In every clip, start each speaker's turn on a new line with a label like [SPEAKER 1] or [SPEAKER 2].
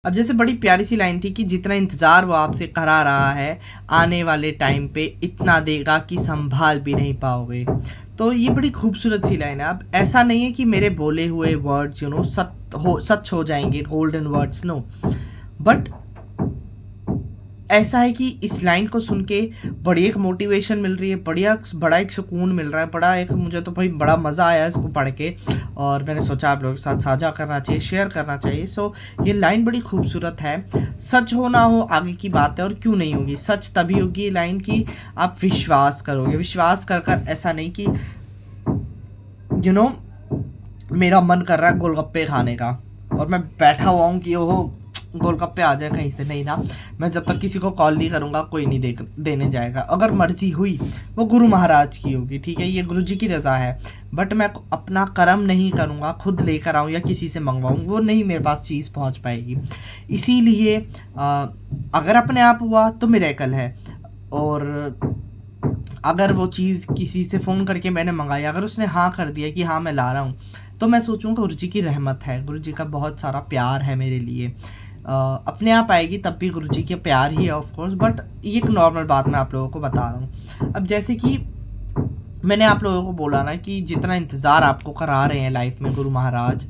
[SPEAKER 1] अब जैसे बड़ी प्यारी सी लाइन थी कि जितना इंतज़ार वो आपसे करा रहा है, आने वाले टाइम पे इतना देगा कि सँभाल भी नहीं पाओगे। तो ये बड़ी खूबसूरत सी लाइन है। अब ऐसा नहीं है कि मेरे बोले हुए वर्ड्स सच हो जाएँगे, गोल्डन वर्ड्स, नो। बट ऐसा है कि इस लाइन को सुन के बड़ी एक मोटिवेशन मिल रही है, बड़ा एक सुकून मिल रहा है, बड़ा एक मुझे तो भाई बड़ा मज़ा आया इसको पढ़ के। और मैंने सोचा आप लोगों के साथ साझा करना चाहिए, शेयर करना चाहिए। सो ये लाइन बड़ी खूबसूरत है। सच हो ना हो आगे की बात है, और क्यों नहीं होगी, सच तभी होगी ये लाइन कि आप विश्वास करोगे। विश्वास कर कर ऐसा नहीं कि यू नो मेरा मन कर रहा है गोलगप्पे खाने का और मैं बैठा हुआ हूँ कि ओहो गोलगप्पे आ जाए कहीं से, नहीं ना। मैं जब तक किसी को कॉल नहीं करूँगा कोई नहीं देने जाएगा। अगर मर्जी हुई वो गुरु महाराज की होगी, ठीक है, ये गुरु जी की रज़ा है। बट मैं अपना कर्म नहीं करूँगा, खुद लेकर आऊँ या किसी से मंगवाऊँ, वो नहीं मेरे पास चीज़ पहुँच पाएगी। इसीलिए अगर अपने आप हुआ तो मिरेकल है, और अगर वो चीज़ किसी से फ़ोन करके मैंने मँगाई, अगर उसने हाँ कर दिया कि हाँ मैं ला रहा हूँ, तो मैं सोचूँगा गुरु जी की रहमत है, गुरु जी का बहुत सारा प्यार है मेरे लिए। अपने आप आएगी तब भी गुरु जी का प्यार ही है ऑफ़ कोर्स, बट ये एक नॉर्मल बात मैं आप लोगों को बता रहा हूँ। अब जैसे कि मैंने आप लोगों को बोला ना कि जितना इंतज़ार आपको करा रहे हैं लाइफ़ में गुरु महाराज,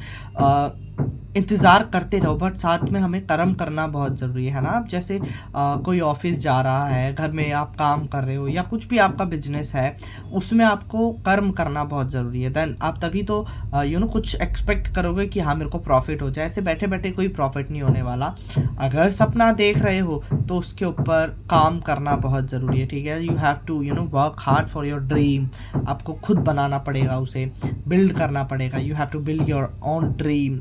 [SPEAKER 1] इंतज़ार करते रहो, बट साथ में हमें कर्म करना बहुत ज़रूरी है ना। अब जैसे कोई ऑफ़िस जा रहा है, घर में आप काम कर रहे हो या कुछ भी आपका बिज़नेस है, उसमें आपको कर्म करना बहुत ज़रूरी है। देन आप तभी तो कुछ एक्सपेक्ट करोगे कि हाँ, मेरे को प्रॉफ़िट हो जाए। ऐसे बैठे-बैठे कोई प्रॉफ़िट नहीं होने वाला। अगर सपना देख रहे हो तो उसके ऊपर काम करना बहुत ज़रूरी है, ठीक है? You have to work hard for your dream. आपको खुद बनाना पड़ेगा, उसे बिल्ड करना पड़ेगा। You have to build your own dream,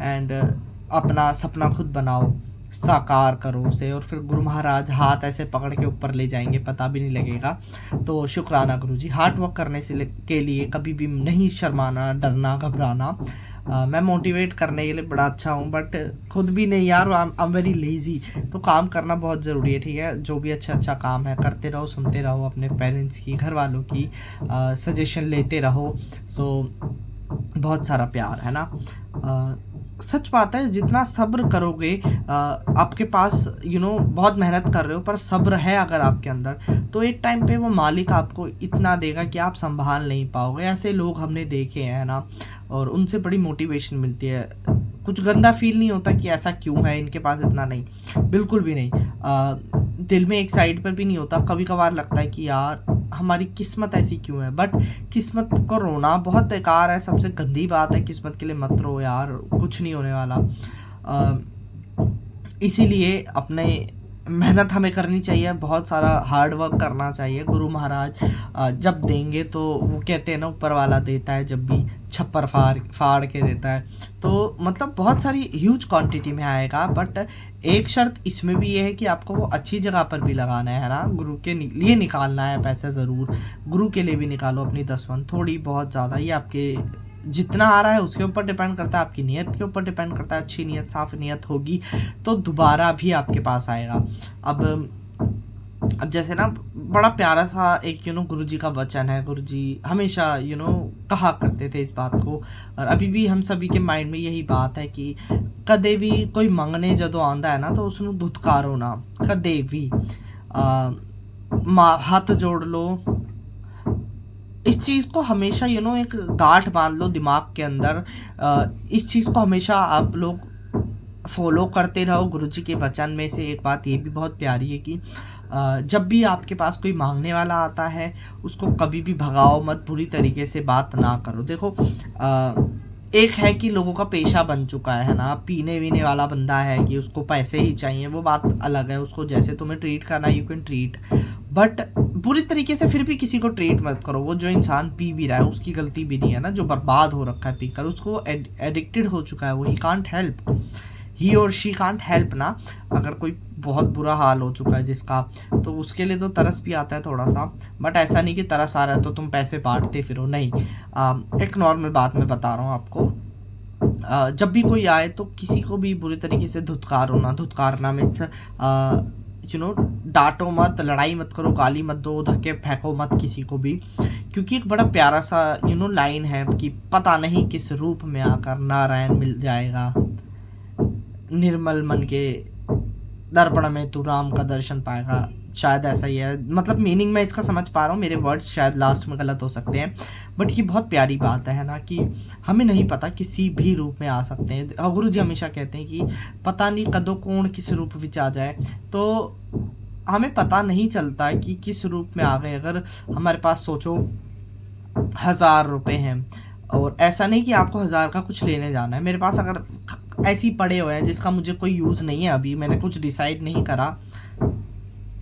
[SPEAKER 1] and अपना सपना खुद बनाओ, साकार करो उसे, और फिर गुरु महाराज हाथ ऐसे पकड़ के ऊपर ले जाएंगे, पता भी नहीं लगेगा। तो शुक्राना गुरु जी। हार्ड वर्क करने के लिए कभी भी नहीं शर्माना, डरना, घबराना। मैं मोटिवेट करने के लिए बड़ा अच्छा हूँ, बट खुद भी नहीं यार, आई एम वेरी लेज़ी। तो काम करना बहुत ज़रूरी है, ठीक है? जो भी अच्छा काम है करते रहो, सुनते रहो अपने पेरेंट्स की, घर वालों की सजेशन लेते रहो। सो बहुत सारा प्यार है ना। सच बात है, जितना सब्र करोगे, आपके पास बहुत मेहनत कर रहे हो पर सब्र है अगर आपके अंदर, तो एक टाइम पे वो मालिक आपको इतना देगा कि आप संभाल नहीं पाओगे। ऐसे लोग हमने देखे हैं ना, और उनसे बड़ी मोटिवेशन मिलती है। कुछ गंदा फील नहीं होता कि ऐसा क्यों है इनके पास इतना, नहीं, बिल्कुल भी नहीं। दिल में एक साइड पर भी नहीं होता। कभी कभार लगता है कि यार हमारी किस्मत ऐसी क्यों है, बट किस्मत को रोना बहुत बेकार है, सबसे गंदी बात है। किस्मत के लिए मत रो यार, कुछ नहीं होने वाला। इसीलिए अपने मेहनत हमें करनी चाहिए, बहुत सारा हार्ड वर्क करना चाहिए। गुरु महाराज जब देंगे तो वो कहते हैं ना, ऊपर वाला देता है जब भी छप्पर फाड़ फाड़ के देता है। तो मतलब बहुत सारी ह्यूज क्वांटिटी में आएगा, बट एक शर्त इसमें भी ये है कि आपको वो अच्छी जगह पर भी लगाना है ना। गुरु के लिए निकालना है पैसे ज़रूर, गुरु के लिए भी निकालो अपनी दसवन, थोड़ी बहुत ज़्यादा, ये आपके जितना आ रहा है उसके ऊपर डिपेंड करता है, आपकी नीयत के ऊपर डिपेंड करता है। अच्छी नीयत, साफ नीयत होगी तो दोबारा भी आपके पास आएगा। अब जैसे ना, बड़ा प्यारा सा एक गुरु जी का वचन है। गुरु जी हमेशा कहा करते थे इस बात को, और अभी भी हम सभी के माइंड में यही बात है कि कदे भी कोई मंगने जदों आंदा है ना, तो उसनों धुतकारो ना, कदे भी। हाथ जोड़ लो, इस चीज़ को हमेशा एक गांठ बांध लो दिमाग के अंदर। इस चीज़ को हमेशा आप लोग फॉलो करते रहो। गुरुजी के वचन में से एक बात ये भी बहुत प्यारी है कि जब भी आपके पास कोई मांगने वाला आता है, उसको कभी भी भगाओ मत, बुरी तरीके से बात ना करो। देखो, एक है कि लोगों का पेशा बन चुका है ना, पीने वीने वाला बंदा है कि उसको पैसे ही चाहिए, वो बात अलग है। उसको जैसे तुम्हें ट्रीट करना यू कैन ट्रीट, बट बुरी तरीके से फिर भी किसी को ट्रीट मत करो। वो जो इंसान पी भी रहा है उसकी गलती भी नहीं है ना, जो बर्बाद हो रखा है पीकर, उसको एडिक्टेड हो चुका है वो, ही कांट हेल्प, ही और शी कांट हेल्प ना। अगर कोई बहुत बुरा हाल हो चुका है जिसका, तो उसके लिए तो तरस भी आता है थोड़ा सा, बट ऐसा नहीं कि तरस आ रहा है तो तुम पैसे बांटते फिरो, नहीं। एक नॉर्मल बात मैं बता रहा हूँ आपको। जब भी कोई आए तो किसी को भी बुरी तरीके से धुतकारो ना। धुतकारना मीन्स डांटो मत, लड़ाई मत करो, गाली मत दो, धक्के फेंको मत किसी को भी, क्योंकि एक बड़ा प्यारा सा लाइन है कि पता नहीं किस रूप में आकर नारायण मिल जाएगा। निर्मल मन के दर्पण में तू राम का दर्शन पाएगा, शायद ऐसा ही है। मतलब मीनिंग मैं इसका समझ पा रहा हूँ, मेरे वर्ड्स शायद लास्ट में गलत हो सकते हैं, बट ये बहुत प्यारी बात है ना कि हमें नहीं पता किसी भी रूप में आ सकते हैं। और गुरु जी हमेशा कहते हैं कि पता नहीं कदों कौन किस रूप विच आ जाए, तो हमें पता नहीं चलता कि किस रूप में आ गए। अगर हमारे पास सोचो 1000 रुपये हैं, और ऐसा नहीं कि आपको 1000 का कुछ लेने जाना है, मेरे पास अगर ऐसे ही पड़े हुए हैं जिसका मुझे कोई यूज़ नहीं है, अभी मैंने कुछ डिसाइड नहीं करा,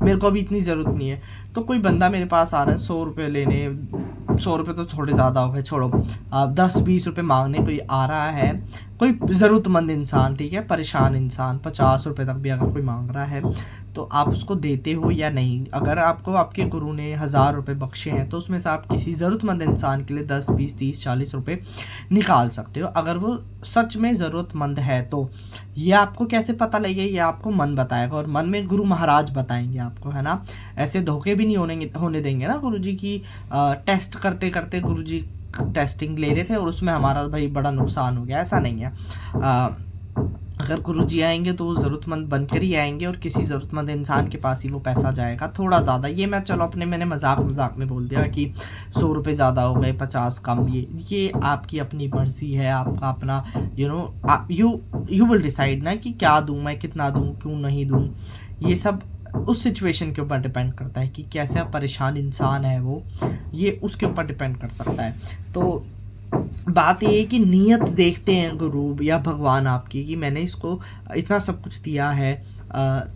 [SPEAKER 1] मेरे को अभी इतनी ज़रूरत नहीं है, तो कोई बंदा मेरे पास आ रहा है 100 रुपये लेने, 100 रुपये तो थोड़े ज़्यादा हो गए, छोड़ो, 10-20 रुपये मांगने कोई आ रहा है, कोई ज़रूरतमंद इंसान, ठीक है, परेशान इंसान, 50 रुपये तक भी अगर कोई मांग रहा है, तो आप उसको देते हो या नहीं? अगर आपको आपके गुरु ने 1000 रुपये बख्शे हैं, तो उसमें से आप किसी ज़रूरतमंद इंसान के लिए 10, 20, 30, 40 रुपये निकाल सकते हो, अगर वो सच में ज़रूरतमंद है तो। ये आपको कैसे पता लगेगा? ये आपको मन बताएगा, और मन में गुरु महाराज बताएंगे आपको, है ना। ऐसे धोखे भी नहीं होने देंगे ना गुरु जी की। टेस्ट करते करते गुरु जी टेस्टिंग ले रहे थे और उसमें हमारा भाई बड़ा नुकसान हो गया, ऐसा नहीं है। अगर गुरु जी आएंगे तो वो ज़रूरतमंद बनकर ही आएंगे, और किसी ज़रूरतमंद इंसान के पास ही वो पैसा जाएगा, थोड़ा ज़्यादा। ये मैं चलो मैंने मजाक में बोल दिया कि 100 रुपये ज़्यादा हो गए, 50 कम, ये आपकी अपनी मर्ज़ी है, आपका अपना यू विल डिसाइड ना कि क्या दूँ मैं, कितना दूँ, क्यों नहीं दूँ। ये सब उस सिचुएशन के ऊपर डिपेंड करता है कि कैसा परेशान इंसान है वो, ये उसके ऊपर डिपेंड कर सकता है। तो बात ये है कि नीयत देखते हैं गुरु या भगवान आपकी कि मैंने इसको इतना सब कुछ दिया है,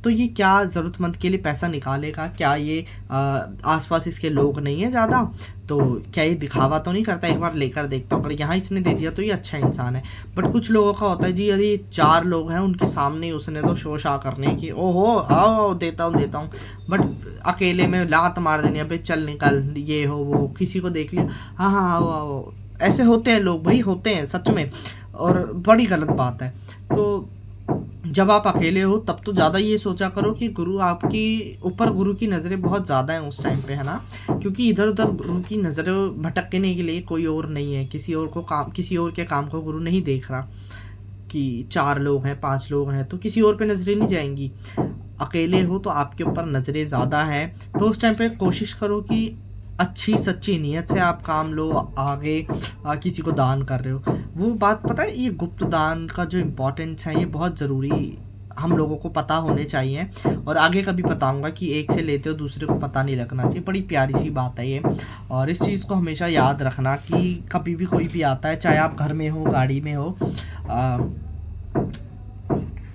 [SPEAKER 1] तो ये क्या ज़रूरतमंद के लिए पैसा निकालेगा? क्या ये आसपास इसके लोग नहीं है ज़्यादा, तो क्या ये दिखावा तो नहीं करता? एक बार लेकर देखता हूँ, अगर यहाँ इसने दे दिया तो ये अच्छा इंसान है। बट कुछ लोगों का होता है जी, यदि 4 लोग हैं उनके सामने ही उसने तो शो शा करने की, ओहो आओ देता हूँ, बट अकेले में लात मार देनी, अबे चल निकल, ये हो वो, किसी को देख लिया, हाँ आओ आओ, ऐसे होते हैं लोग भाई, होते हैं सच में, और बड़ी गलत बात है। तो जब आप अकेले हो तब तो ज़्यादा ये सोचा करो कि गुरु आपकी ऊपर, गुरु की नज़रें बहुत ज़्यादा हैं उस टाइम पे, है ना, क्योंकि इधर उधर गुरु की नज़रें भटकने के लिए कोई और नहीं है, किसी और के काम को गुरु नहीं देख रहा कि 4 लोग हैं, 5 लोग हैं, तो किसी और पे नज़रें नहीं जाएंगी। अकेले हो तो आपके ऊपर नज़रें ज़्यादा हैं, तो उस टाइम पे कोशिश करो कि अच्छी सच्ची नीयत से आप काम लो। आगे किसी को दान कर रहे हो, वो बात पता है, ये गुप्त दान का जो इम्पोर्टेंस है ये बहुत ज़रूरी हम लोगों को पता होने चाहिए, और आगे कभी बताऊंगा कि एक से लेते हो दूसरे को पता नहीं लगना चाहिए। बड़ी प्यारी सी बात है ये, और इस चीज़ को हमेशा याद रखना कि कभी भी कोई भी आता है, चाहे आप घर में हो, गाड़ी में हो,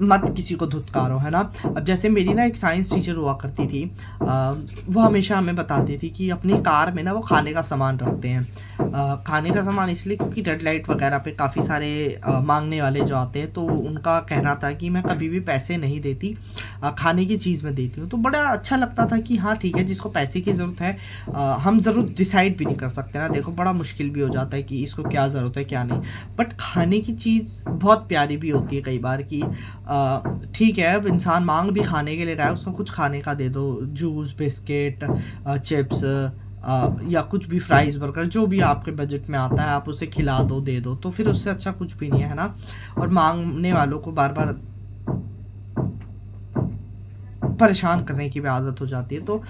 [SPEAKER 1] मत किसी को धुतकारो, है ना। अब जैसे मेरी ना एक साइंस टीचर हुआ करती थी, वो हमेशा हमें बताती थी कि अपनी कार में ना वो खाने का सामान रखते हैं। खाने का सामान इसलिए क्योंकि रेड लाइट वगैरह पे काफ़ी सारे मांगने वाले जो आते हैं, तो उनका कहना था कि मैं कभी भी पैसे नहीं देती, खाने की चीज़ में देती हूँ। तो बड़ा अच्छा लगता था कि हाँ ठीक है, जिसको पैसे की ज़रूरत है, हम ज़रूर डिसाइड भी नहीं कर सकते ना, देखो बड़ा मुश्किल भी हो जाता है कि इसको क्या ज़रूरत है क्या नहीं, बट खाने की चीज़ बहुत प्यारी भी होती है कई बार कि ठीक है, अब इंसान मांग भी खाने के लिए रहा है, उसको कुछ खाने का दे दो, जूस, बिस्किट, चिप्स, या कुछ भी, फ्राइज़, बर्गर, जो भी आपके बजट में आता है आप उसे खिला दो, दे दो, तो फिर उससे अच्छा कुछ भी नहीं है ना। और मांगने वालों को बार बार परेशान करने की भी आदत हो जाती है, तो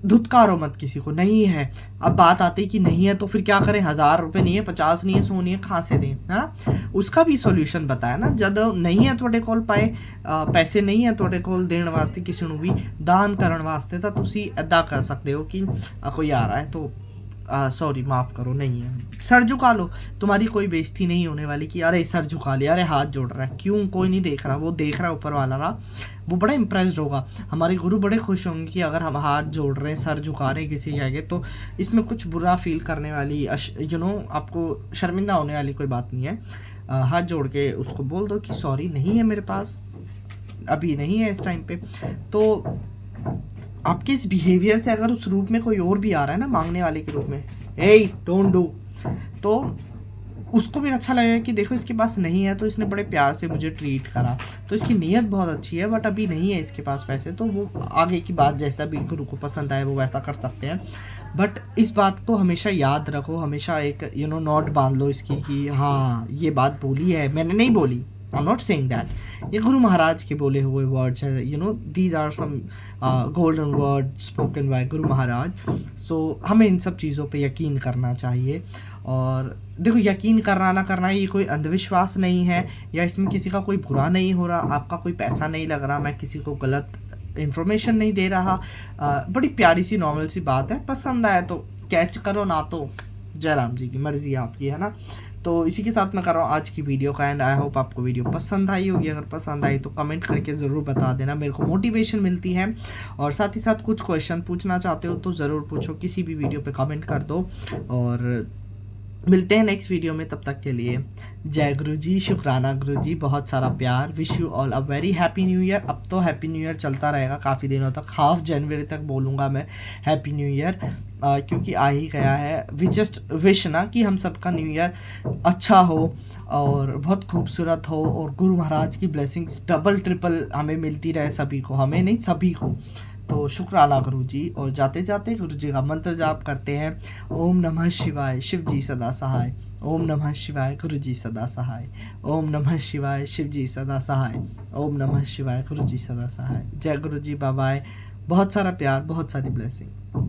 [SPEAKER 1] धुतकारो मत किसी को। नहीं है, अब बात आती है कि नहीं है तो फिर क्या करें, 1000 रुपये नहीं है, 50 नहीं है, 100 नहीं है, कहाँ से दें, है ना। उसका भी सॉल्यूशन बताया ना, जब नहीं है ਤੁਹਾਡੇ ਕੋਲ पाए पैसे नहीं है ਤੁਹਾਡੇ ਕੋਲ देने वास्ते, किसी ਨੂੰ भी दान करने वास्ते, तो ਤੁਸੀਂ ऐदा कर सकते हो कि कोई आ रहा है तो सॉरी माफ़ करो, नहीं है, सर झुका लो, तुम्हारी कोई बेइज्जती नहीं होने वाली कि अरे सर झुका लिया, अरे हाथ जोड़ रहा है, क्यों, कोई नहीं देख रहा, वो देख रहा है ऊपर वाला ना, वो बड़ा इम्प्रेस्ड होगा। हमारे गुरु बड़े खुश होंगे कि अगर हम हाथ जोड़ रहे हैं, सर झुका रहे हैं किसी के आगे, तो इसमें कुछ बुरा फील करने वाली, आपको शर्मिंदा होने वाली कोई बात नहीं है। हाथ जोड़ के उसको बोल दो कि सॉरी, नहीं है मेरे पास, अभी नहीं है इस टाइम पे। तो आपके इस बिहेवियर से अगर उस रूप में कोई और भी आ रहा है ना, मांगने वाले के रूप में, हे डोंट डू, तो उसको भी अच्छा लगेगा कि देखो इसके पास नहीं है तो इसने बड़े प्यार से मुझे ट्रीट करा, तो इसकी नीयत बहुत अच्छी है, बट अभी नहीं है इसके पास पैसे, तो वो आगे की बात जैसा भी गुरु को पसंद आए वो वैसा कर सकते हैं। बट इस बात को हमेशा याद रखो, हमेशा एक नोट बांध लो इसकी कि हाँ ये बात बोली है, मैंने नहीं बोली, I am not saying that, ये गुरु महाराज के बोले हुए वर्ड्स है, you know these are some golden word spoken by Guru Maharaj. सो हमें इन सब चीज़ों पे यकीन करना चाहिए। और देखो, यकीन करना ना करना ये कोई अंधविश्वास नहीं है, या इसमें किसी का कोई बुरा नहीं हो रहा, आपका कोई पैसा नहीं लग रहा, मैं किसी को गलत इन्फॉर्मेशन नहीं दे रहा। बड़ी प्यारी सी नॉर्मल सी बात है, पसंद आए तो कैच करो, ना तो जय राम जी की मर्ज़ी आपकी, है ना। तो इसी के साथ मैं कर रहा हूँ आज की वीडियो का एंड। आई होप आपको वीडियो पसंद आई होगी। अगर पसंद आई तो कमेंट करके ज़रूर बता देना, मेरे को मोटिवेशन मिलती है। और साथ ही साथ कुछ क्वेश्चन पूछना चाहते हो तो ज़रूर पूछो, किसी भी वीडियो पे कमेंट कर दो। और मिलते हैं नेक्स्ट वीडियो में, तब तक के लिए जय गुरु जी, शुक्राना गुरु जी, बहुत सारा प्यार। Wish you all a very happy new year. अब तो हैप्पी न्यू ईयर चलता रहेगा काफ़ी दिनों तक, हाफ जनवरी तक बोलूँगा मैं हैप्पी न्यू ईयर, क्योंकि आ ही गया है। वी जस्ट विश ना कि हम सबका न्यू ईयर अच्छा हो और बहुत खूबसूरत हो, और गुरु महाराज की ब्लेसिंग्स डबल ट्रिपल हमें मिलती रहे, सभी को, हमें नहीं सभी को। तो शुक्राना गुरु जी। और जाते जाते गुरु जी का मंत्र जाप करते हैं, ओम नमः शिवाय, शिव जी सदा सहाय। ओम नमः शिवाय, गुरु जी सदा सहाय। ओम नमः शिवाय, शिव जी सदा सहाय। ओम नमः शिवाय, गुरु जी सदा सहाय। जय गुरु जी, बाय बाय। बहुत सारा प्यार, बहुत सारी ब्लेसिंग।